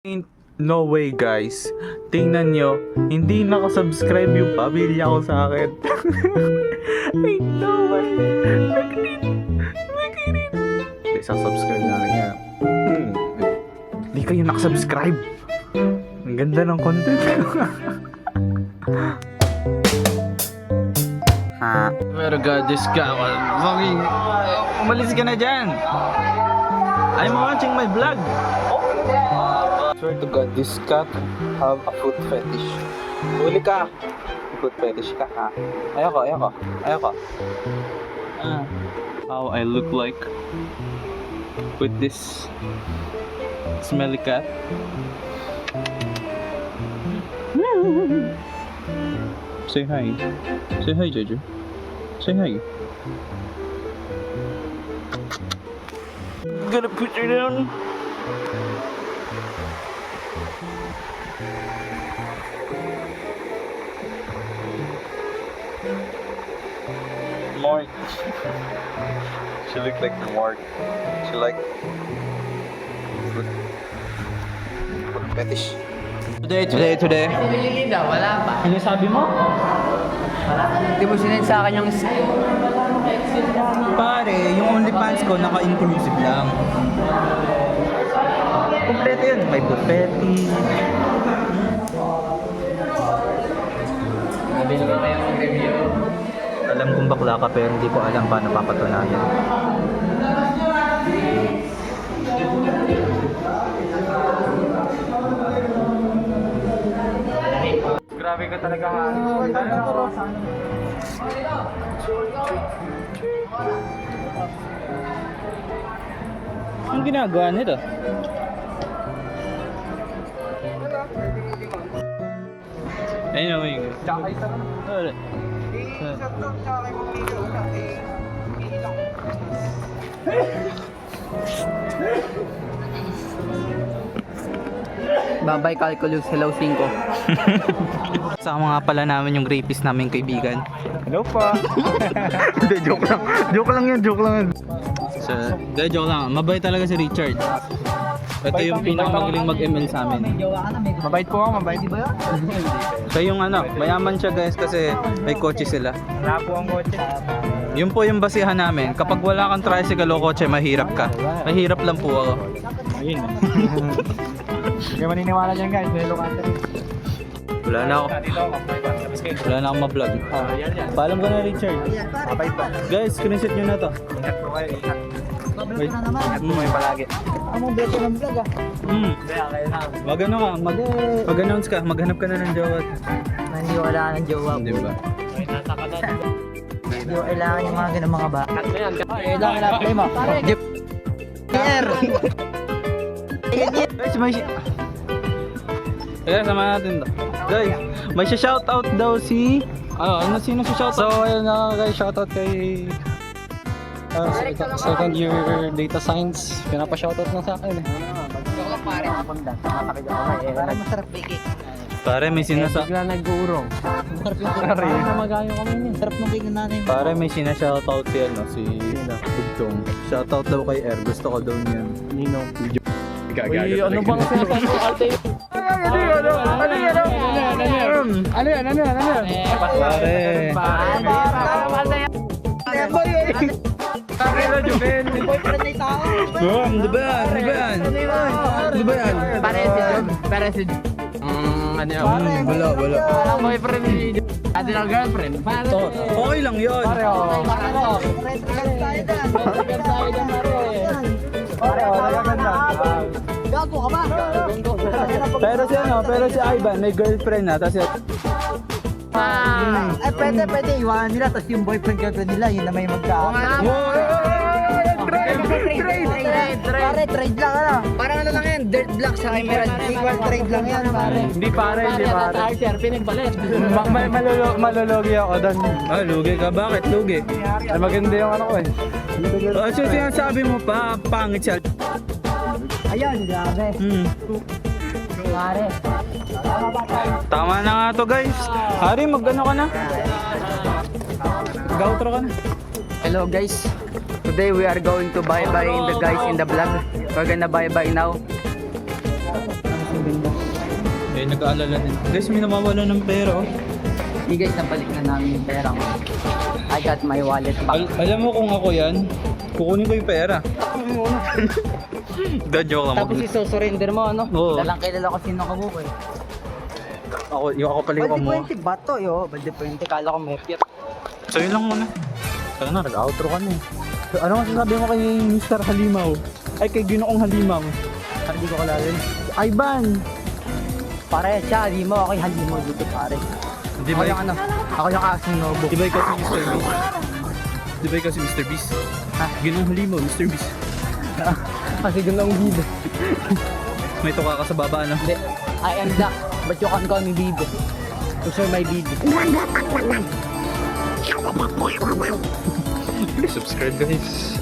Ain't no way guys. Tingnan nyo, hindi nakasubscribe yung pamilya ko sa akin. Ain't no way. Look at it. Look at it. Hindi, subscribe na rin yan. Hindi kayo nakasubscribe. Ang ganda ng content. Pero God, this guy was fucking... Umalis ka na dyan. I'm watching my vlog. Swear to God, this cat have a foot fetish. Huli ka! Foot fetish ka, ha? Ayoko. How I look like with this smelly cat. Say hi. Say hi, Jojo. Say hi. Gonna put her down. Mark. She looked like Mark. She like foot fetish. Today. Linda, wala pa. Ano sabi mo? Hindi mo sinend sa akin yung Pare, yung OnlyFans ko naka-inclusive lang. Kompleto yun. May buffetti. Nabili ko kayo mag-review. Alam kong bakla ka pero hindi ko alam paano papatunayan. Grabe ka talaga ha. Anong ginagawa nito? Anyway, wala. Babay calculus, hello 5. Sama nga pala namin yung rapist namin kaibigan. Hello pa. Hindi, joke lang. Joke lang yun. So, joke lang. Mabait talaga si Richard. Ito yung pinakamagaling mag-ML sa amin. Mabait po ako, mabait. Di ba yun? So yung mayaman siya guys kasi may kotse sila. Wala po ang kotse. Yun po yung basihan namin. Kapag wala kang tricycle o kotse, mahirap ka. Mahirap lang po ako. Ayun. Hindi maniniwala dyan guys, may lokante rin. Wala na ako. Wala na akong ma-vlog. Yan. Paalam ka na Richard. Mabait pa. Guys, screenshot nyo na to. Ingat po kayo, ingat. Wait. Ingat po kayo palagi. Anong beto ng vlog ah? Kaya kayo na. Mag-ano ka, mag-announce ka, maghanap ka na ng jowa. Hindi ko kailangan ng jowa Di ba? Hindi ko kailangan yung mga ganun mga ba? Kailangan na play mo. Jeep. Air. Guys, may Kaya sama natin to. Guys, may shoutout daw si sino si shoutout? So ayun na guys, shoutout kay second year data science. Pinapa-shoutout na sa akin eh. Para masarap bigay. Pare may Bigla nag-uurong. Para magayo kami niyan. Sarap ng bigay natin. Pare may shoutout si Bugtong. Shoutout daw kay Air. Gusto ko daw niyan. Nino. Uy, ano bang sinasabi ko ate? Ano yan? Pare. Boyfriend na tao. Di ba yan? Pare si ano yun? Wala. Walang boyfriend ni ate ng girlfriend. Pare. Okay lang yun. Gago ka ba? Pero si Ivan may girlfriend na. Tapos Ay, pwede iwanan nila. Tapos yung boyfriend nila, yun na may magka. Pare, trade lang ano. Parang ano lang yan, dirt block sa emerald. Equal trade lang yan, pare. Hindi pare. Archer, pinagbalit. Malulugi ako doon. lugi ka. Bakit lugi? Ay, maganda yung ano ko eh. Kasi sinasabi mo pa, pangit siya. Ayun, grabe. Pare. Tama na nga to guys. Hari, mag-ano ka na? Mag-outro ka na. Hello guys. Today we are going to bye-bye in the guys in the vlog. We're gonna bye-bye now. Eh, nag-aalala din. Guys, may namawala ng pera, oh. Hindi guys, nabalik na namin yung pera ko. I got my wallet back. Alam mo kung ako yan, kukunin ko yung pera. Da, joke lang. Tapos iso-surrender mo, ano? Oo. Dalang kilala ko sino kabukoy. Ako pala yung kamuha. Balde bato, yo. Balde puente, kala ko may piyat. So yun lang muna. Tara na, nag-outro ka na eh. So, ano masasabi mo kay Mr. Halimaw? Ay, kay Ginoong Halimaw. Hindi ko kalala yun. Ivan! Pare, siya, halimo. Ako yung halimo dito, pare. Di Ako ba, yung ano, ako yung asing nobo. di ba ikaw si Mr. Beast? Di ba ikaw si Mr. Beast? Ha? Ginoong Halimaw, Mr. Beast. Kasi doon ang bibo. May tuka ka sa baba, ano? Hindi, I am the, but you can call me bibo. To share my bibo. Please subscribe guys.